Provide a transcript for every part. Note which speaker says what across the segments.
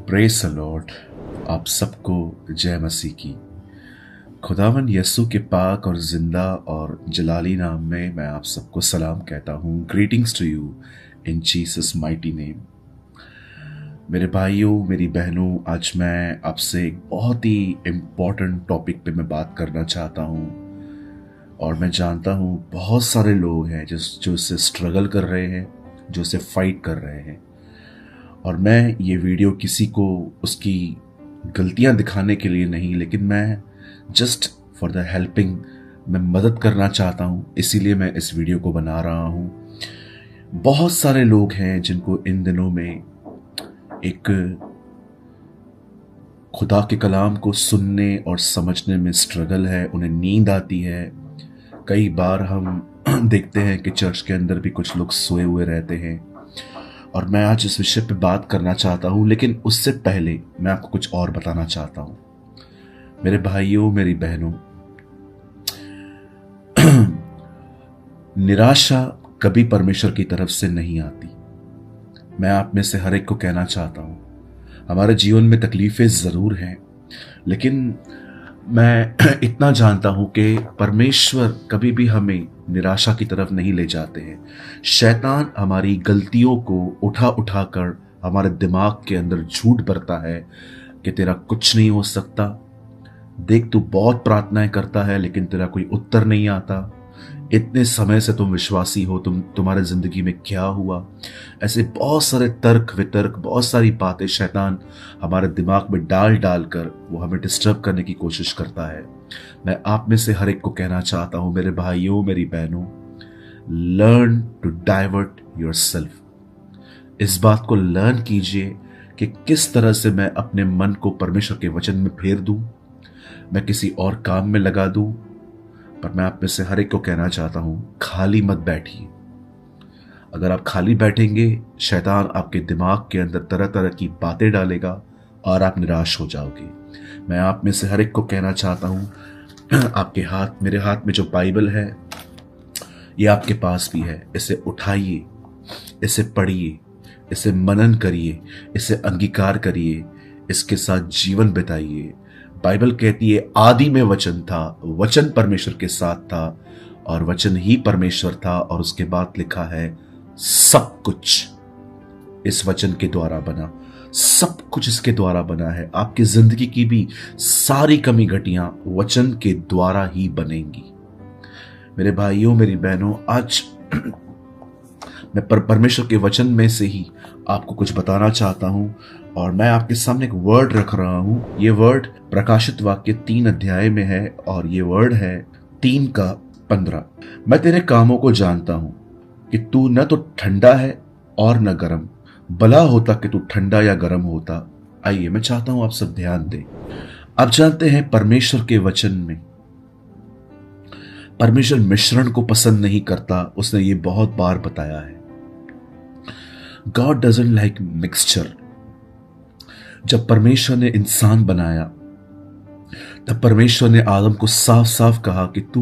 Speaker 1: Praise the Lord. आप सबको जय मसीह की। खुदावन यस्सु के पाक और जिंदा और जलाली नाम में मैं आप सबको सलाम कहता हूँ। Greetings to you in Jesus mighty name. मेरे भाइयों, मेरी बहनों, आज मैं आपसे एक बहुत ही इम्पोर्टेंट टॉपिक पे मैं बात करना चाहता हूँ। और मैं जानता हूँ बहुत सारे लोग हैं जो इससे स्ट्रगल कर रहे हैं, जो इसे फाइट कर रहे हैं। और मैं ये वीडियो किसी को उसकी गलतियां दिखाने के लिए नहीं, लेकिन मैं जस्ट फॉर द हेल्पिंग, मैं मदद करना चाहता हूँ, इसीलिए मैं इस वीडियो को बना रहा हूँ। बहुत सारे लोग हैं जिनको इन दिनों में एक खुदा के कलाम को सुनने और समझने में स्ट्रगल है, उन्हें नींद आती है। कई बार हम देखते हैं कि चर्च के अंदर भी कुछ लोग सोए हुए रहते हैं। और मैं आज इस विषय पे बात करना चाहता हूँ, लेकिन उससे पहले मैं आपको कुछ और बताना चाहता हूँ। मेरे भाइयों, मेरी बहनों, निराशा कभी परमेश्वर की तरफ से नहीं आती। मैं आप में से हर एक को कहना चाहता हूँ, हमारे जीवन में तकलीफें जरूर हैं, लेकिन मैं इतना जानता हूं कि परमेश्वर कभी भी हमें निराशा की तरफ नहीं ले जाते हैं। शैतान हमारी गलतियों को उठा उठा कर हमारे दिमाग के अंदर झूठ भरता है कि तेरा कुछ नहीं हो सकता, देख तू बहुत प्रार्थनाएं करता है लेकिन तेरा कोई उत्तर नहीं आता, इतने समय से तुम विश्वासी हो, तुम्हारे जिंदगी में क्या हुआ। ऐसे बहुत सारे तर्क वितर्क, बहुत सारी बातें शैतान हमारे दिमाग में डाल डाल कर वो हमें डिस्टर्ब करने की कोशिश करता है। मैं आप में से हर एक को कहना चाहता हूं, मेरे भाइयों, मेरी बहनों, लर्न टू डाइवर्ट योरसेल्फ। इस बात को लर्न कीजिए कि किस तरह से मैं अपने मन को परमेश्वर के वचन में फेर दूं, मैं किसी और काम में लगा दूं। पर मैं आप में से हर एक को कहना चाहता हूं, खाली मत बैठिए। अगर आप खाली बैठेंगे, शैतान आपके दिमाग के अंदर तरह तरह की बातें डालेगा और आप निराश हो जाओगे। मैं आप में से हर एक को कहना चाहता हूं, आपके हाथ, मेरे हाथ में जो बाइबल है, ये आपके पास भी है। इसे उठाइए, इसे पढ़िए, इसे मनन करिए, इसे अंगीकार करिए, इसके साथ जीवन बिताइए। बाइबल कहती है, आदि में वचन था, वचन परमेश्वर के साथ था और वचन ही परमेश्वर था। और उसके बाद लिखा है, सब कुछ इस वचन के द्वारा बना, सब कुछ इसके द्वारा बना है। आपकी जिंदगी की भी सारी कमी घटियां वचन के द्वारा ही बनेंगी। मेरे भाइयों, मेरी बहनों, आज मैं परमेश्वर के वचन में से ही आपको कुछ बताना चाहता हूं। और मैं आपके सामने एक वर्ड रख रहा हूं। ये वर्ड प्रकाशित वाक्य 3 अध्याय में है और ये वर्ड है 3:15। मैं तेरे कामों को जानता हूं कि तू न तो ठंडा है और न गर्म। भला होता कि तू ठंडा या गर्म होता। आइए, मैं चाहता हूं आप सब ध्यान दें। आप जानते हैं परमेश्वर के वचन में परमेश्वर मिश्रण को पसंद नहीं करता। उसने ये बहुत बार बताया है, गॉड डजंट लाइक मिक्सचर। जब परमेश्वर ने इंसान बनाया तब परमेश्वर ने आदम को साफ साफ कहा कि तू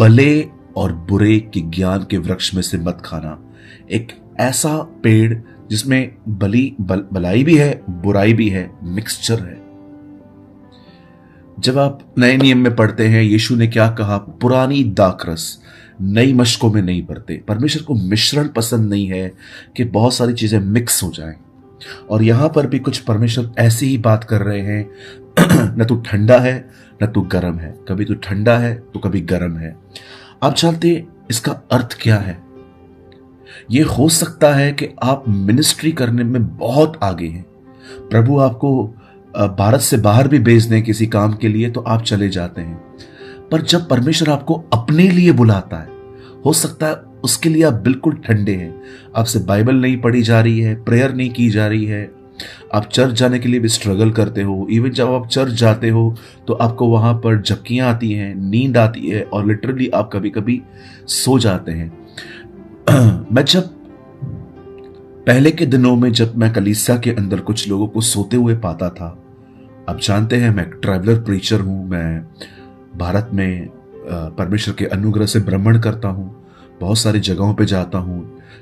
Speaker 1: भले और बुरे के ज्ञान के वृक्ष में से मत खाना। एक ऐसा पेड़ जिसमें भलाई भी है, बुराई भी है, मिक्सचर है। जब आप नए नियम में पढ़ते हैं, यीशु ने क्या कहा, पुरानी दाखरस नई मशकों में नहीं भरते। परमेश्वर को मिश्रण पसंद नहीं है कि बहुत सारी चीजें मिक्स हो जाएं। और यहां पर भी कुछ परमेश्वर ऐसी ही बात कर रहे हैं, न तू ठंडा है न तू गर्म है। कभी तू ठंडा है तो कभी गर्म है। आप जानते इसका अर्थ क्या है? यह हो सकता है कि आप मिनिस्ट्री करने में बहुत आगे हैं, प्रभु आपको भारत से बाहर भी भेज दें किसी काम के लिए तो आप चले जाते हैं। पर जब परमेश्वर आपको अपने लिए बुलाता है, हो सकता है उसके लिए आप बिल्कुल ठंडे हैं। आपसे बाइबल नहीं पढ़ी जा रही है, प्रेयर नहीं की जा रही है, आप चर्च जाने के लिए भी स्ट्रगल करते हो। इवन जब आप चर्च जाते हो तो आपको वहां पर झपकियां आती हैं, नींद आती है और लिटरली आप कभी कभी सो जाते हैं। मैं जब पहले के दिनों में जब मैं कलीसिया के अंदर कुछ लोगों को सोते हुए पाता था, आप जानते हैं मैं ट्रैवलर प्रीचर हूं। मैं भारत में परमेश्वर के अनुग्रह से भ्रमण करता हूं, बहुत सारी जगहों पे जाता हूं।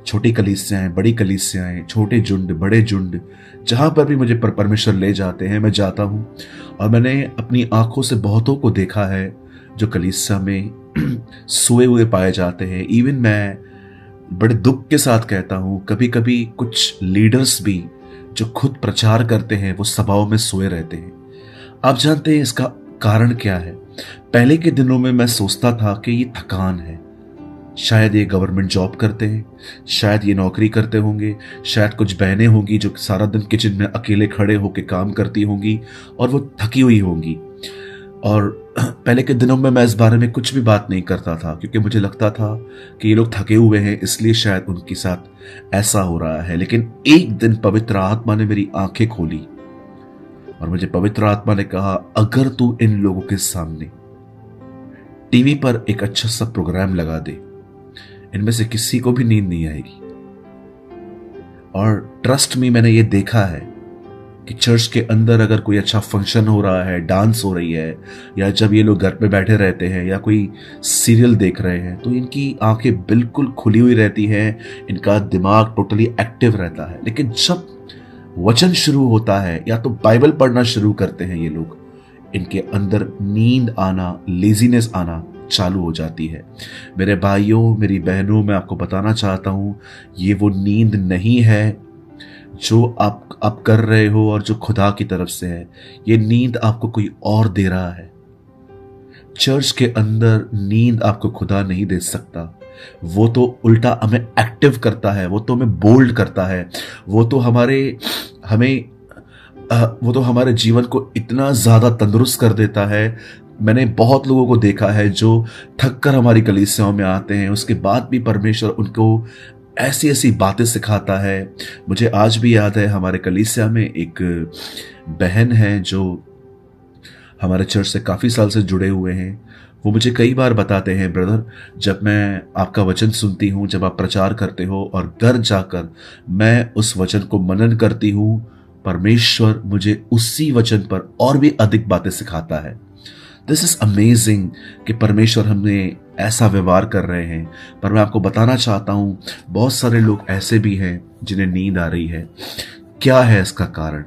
Speaker 1: छोटी कलीसियाएं, बड़ी कलीसियाएं, छोटे झुंड, बड़े झुंड, जहां पर भी मुझे परमेश्वर ले जाते हैं मैं जाता हूं। और मैंने अपनी आंखों से बहुतों को देखा है जो कलीसिया में सोए हुए पाए जाते हैं। इवन मैं बड़े दुख के साथ कहता हूं, कभी कभी कुछ लीडर्स भी जो खुद प्रचार करते हैं वो सभाओं में सोए रहते हैं। आप जानते हैं इसका कारण क्या है? पहले के दिनों में मैं सोचता था कि ये थकान है, शायद ये गवर्नमेंट जॉब करते हैं, शायद ये नौकरी करते होंगे, शायद कुछ बहनें होंगी जो सारा दिन किचन में अकेले खड़े होकर काम करती होंगी और वो थकी हुई होंगी। और पहले के दिनों में मैं इस बारे में कुछ भी बात नहीं करता था, क्योंकि मुझे लगता था कि ये लोग थके हुए हैं इसलिए शायद उनके साथ ऐसा हो रहा है। लेकिन एक दिन पवित्र आत्मा ने मेरी आंखें खोली और मुझे पवित्र आत्मा ने कहा, अगर तू इन लोगों के सामने टीवी पर एक अच्छा सा प्रोग्राम लगा दे, इनमें से किसी को भी नींद नहीं आएगी। और ट्रस्ट में मैंने ये देखा है कि चर्च के अंदर अगर कोई अच्छा फंक्शन हो रहा है, डांस हो रही है, या जब ये लोग घर पे बैठे रहते हैं या कोई सीरियल देख रहे हैं, तो इनकी आंखें बिल्कुल खुली हुई रहती हैं, इनका दिमाग टोटली एक्टिव रहता है। लेकिन जब वचन शुरू होता है या तो बाइबल पढ़ना शुरू करते हैं ये लोग, इनके अंदर नींद आना, लेजीनेस आना चालू हो जाती है। मेरे भाइयों, मेरी बहनों, मैं आपको बताना चाहता हूं, ये वो नींद नहीं है जो आप कर रहे हो और जो खुदा की तरफ से है। ये नींद आपको कोई और दे रहा है। चर्च के अंदर नींद आपको खुदा नहीं दे सकता। वो तो उल्टा हमें एक्टिव करता है, वो तो हमें बोल्ड करता है, वो तो हमारे जीवन को इतना ज्यादा तंदुरुस्त कर देता है। मैंने बहुत लोगों को देखा है जो थक कर हमारी कलीसियाओं में आते हैं, उसके बाद भी परमेश्वर उनको ऐसी ऐसी बातें सिखाता है। मुझे आज भी याद है, हमारे कलीसिया में एक बहन है जो हमारे चर्च से काफ़ी साल से जुड़े हुए हैं। वो मुझे कई बार बताते हैं, ब्रदर, जब मैं आपका वचन सुनती हूँ, जब आप प्रचार करते हो और घर जाकर मैं उस वचन को मनन करती हूँ, परमेश्वर मुझे उसी वचन पर और भी अधिक बातें सिखाता है। दिस इज अमेजिंग कि परमेश्वर हमें ऐसा व्यवहार कर रहे हैं। पर मैं आपको बताना चाहता हूं, बहुत सारे लोग ऐसे भी हैं जिन्हें नींद आ रही है। क्या है इसका कारण?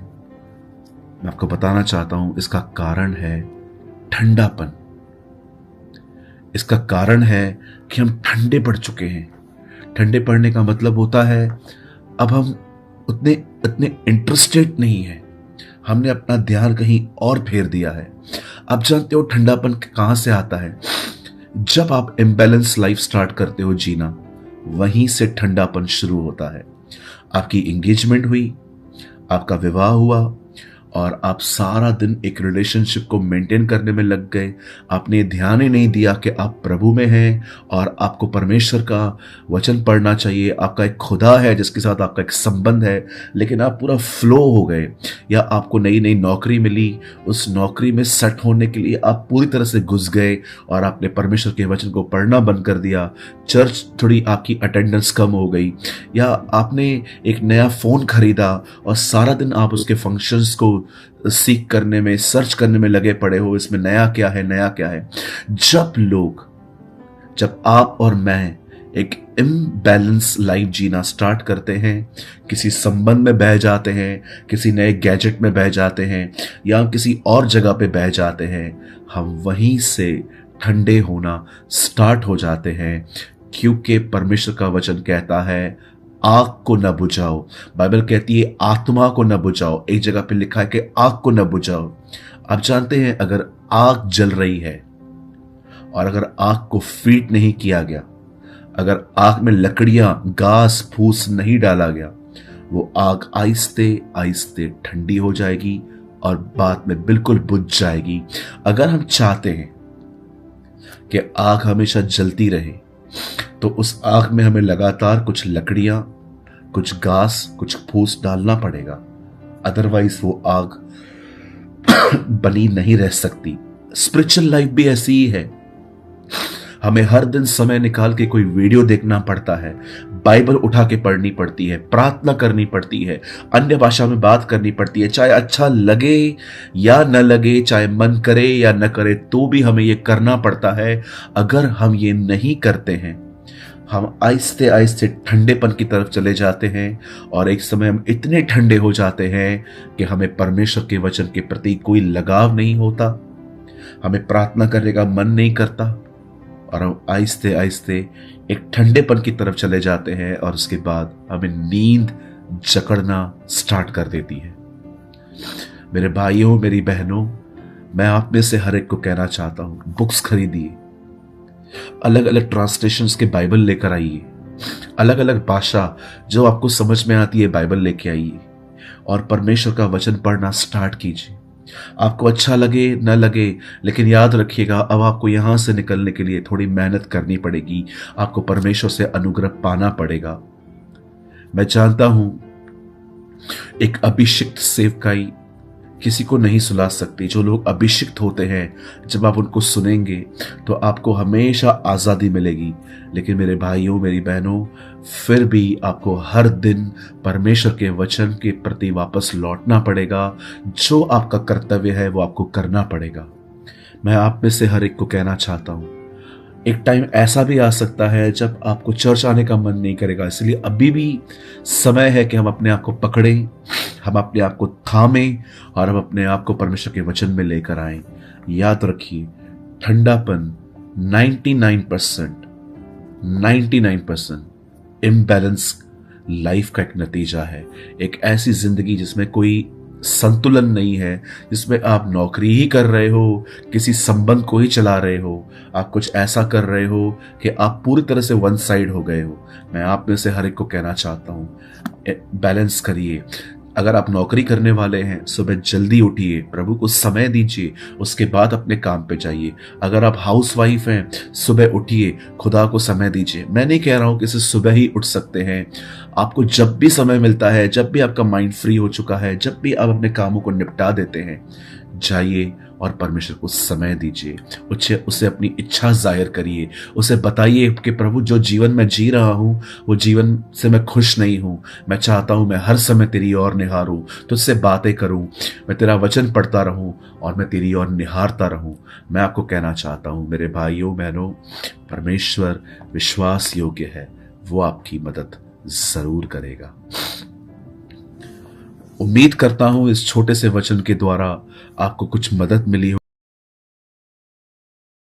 Speaker 1: मैं आपको बताना चाहता हूं, इसका कारण है ठंडापन। इसका कारण है कि हम ठंडे पड़ चुके हैं। ठंडे पड़ने का मतलब होता है अब हम उतने इंटरेस्टेड नहीं है, हमने अपना ध्यान कहीं और फेर दिया है। आप जानते हो ठंडापन कहां से आता है? जब आप इम्बैलेंस लाइफ स्टार्ट करते हो जीना, वहीं से ठंडापन शुरू होता है। आपकी एंगेजमेंट हुई, आपका विवाह हुआ और आप सारा दिन एक रिलेशनशिप को मेंटेन करने में लग गए। आपने ध्यान ही नहीं दिया कि आप प्रभु में हैं और आपको परमेश्वर का वचन पढ़ना चाहिए। आपका एक खुदा है जिसके साथ आपका एक संबंध है, लेकिन आप पूरा फ्लो हो गए। या आपको नई नई नौकरी मिली, उस नौकरी में सेट होने के लिए आप पूरी तरह से घुस गए और आपने परमेश्वर के वचन को पढ़ना बंद कर दिया। चर्च थोड़ी आपकी अटेंडेंस कम हो गई, या आपने एक नया फ़ोन खरीदा और सारा दिन आप उसके फंक्शंस को सीख करने में, सर्च करने में लगे पड़े हो, इसमें नया क्या है, नया क्या है। जब आप और मैं एक इम्बैलेंस लाइफ जीना स्टार्ट करते हैं, किसी संबंध में बह जाते हैं, किसी नए गैजेट में बह जाते हैं, या किसी और जगह पे बह जाते हैं, हम वहीं से ठंडे होना स्टार्ट हो जाते हैं। क्योंकि परमेश्वर का वचन कहता है, आग को न बुझाओ। बाइबल कहती है आत्मा को न बुझाओ। एक जगह पे लिखा है कि आग को न बुझाओ। आप जानते हैं, अगर आग जल रही है और अगर आग को फीड नहीं किया गया, अगर आग में लकड़ियां, घास फूस नहीं डाला गया, वो आग आहिस्ते आहिस्ते ठंडी हो जाएगी और बाद में बिल्कुल बुझ जाएगी। अगर हम चाहते हैं कि आग हमेशा जलती रहे, तो उस आग में हमें लगातार कुछ लकड़ियां, कुछ घास, कुछ फूस डालना पड़ेगा। अदरवाइज वो आग बनी नहीं रह सकती। स्पिरिचुअल लाइफ भी ऐसी ही है। हमें हर दिन समय निकाल के कोई वीडियो देखना पड़ता है, बाइबल उठा के पढ़नी पड़ती है, प्रार्थना करनी पड़ती है, अन्य भाषा में बात करनी पड़ती है। चाहे अच्छा लगे या न लगे, चाहे मन करे या न करे, तो भी हमें ये करना पड़ता है। अगर हम ये नहीं करते हैं, हम आहिस्ते आहिस्ते ठंडेपन की तरफ चले जाते हैं और एक समय हम इतने ठंडे हो जाते हैं कि हमें परमेश्वर के वचन के प्रति कोई लगाव नहीं होता, हमें प्रार्थना करने का मन नहीं करता और हम आहिस्ते आहिस्ते एक ठंडेपन की तरफ चले जाते हैं और उसके बाद हमें नींद जकड़ना स्टार्ट कर देती है। मेरे भाइयों, मेरी बहनों, मैं आप में से हर एक को कहना चाहता हूं, बुक्स खरीदिए, अलग अलग ट्रांसलेशंस के बाइबल लेकर आइए, अलग अलग भाषा जो आपको समझ में आती है बाइबल लेके आइए और परमेश्वर का वचन पढ़ना स्टार्ट कीजिए। आपको अच्छा लगे न लगे, लेकिन याद रखिएगा, अब आपको यहां से निकलने के लिए थोड़ी मेहनत करनी पड़ेगी, आपको परमेश्वर से अनुग्रह पाना पड़ेगा। मैं जानता हूं एक अभिषिक्त सेवकाई किसी को नहीं सुला सकती। जो लोग अभिषिक्त होते हैं, जब आप उनको सुनेंगे तो आपको हमेशा आज़ादी मिलेगी। लेकिन मेरे भाइयों, मेरी बहनों, फिर भी आपको हर दिन परमेश्वर के वचन के प्रति वापस लौटना पड़ेगा। जो आपका कर्तव्य है वो आपको करना पड़ेगा। मैं आप में से हर एक को कहना चाहता हूं, एक टाइम ऐसा भी आ सकता है जब आपको चर्च आने का मन नहीं करेगा, इसलिए अभी भी समय है कि हम अपने आप को पकड़ें, हम अपने आप को थामें और हम अपने आप को परमेश्वर के वचन में लेकर आएं। याद रखिए, ठंडापन 99% इम्बैलेंस लाइफ का एक नतीजा है। एक ऐसी जिंदगी जिसमें कोई संतुलन नहीं है, जिसमें आप नौकरी ही कर रहे हो, किसी संबंध को ही चला रहे हो, आप कुछ ऐसा कर रहे हो कि आप पूरी तरह से वन साइड हो गए हो। मैं आप में से हर एक को कहना चाहता हूं, बैलेंस करिए। अगर आप नौकरी करने वाले हैं, सुबह जल्दी उठिए, प्रभु को समय दीजिए, उसके बाद अपने काम पे जाइए। अगर आप हाउसवाइफ हैं, सुबह उठिए, खुदा को समय दीजिए। मैं नहीं कह रहा हूं कि सिर्फ सुबह ही उठ सकते हैं, आपको जब भी समय मिलता है, जब भी आपका माइंड फ्री हो चुका है, जब भी आप अपने कामों को निपटा देते हैं, जाइए और परमेश्वर को समय दीजिए। उसे अपनी इच्छा जाहिर करिए, उसे बताइए कि प्रभु, जो जीवन मैं जी रहा हूं वो जीवन से मैं खुश नहीं हूं। मैं चाहता हूं मैं हर समय तेरी ओर निहारूं, तुझसे बातें करूं, मैं तेरा वचन पढ़ता रहूं और मैं तेरी ओर निहारता रहूं। मैं आपको कहना चाहता हूं, मेरे भाइयों बहनों, परमेश्वर विश्वास योग्य है, वो आपकी मदद जरूर करेगा। उम्मीद करता हूं इस छोटे से वचन के द्वारा आपको कुछ मदद मिली हो।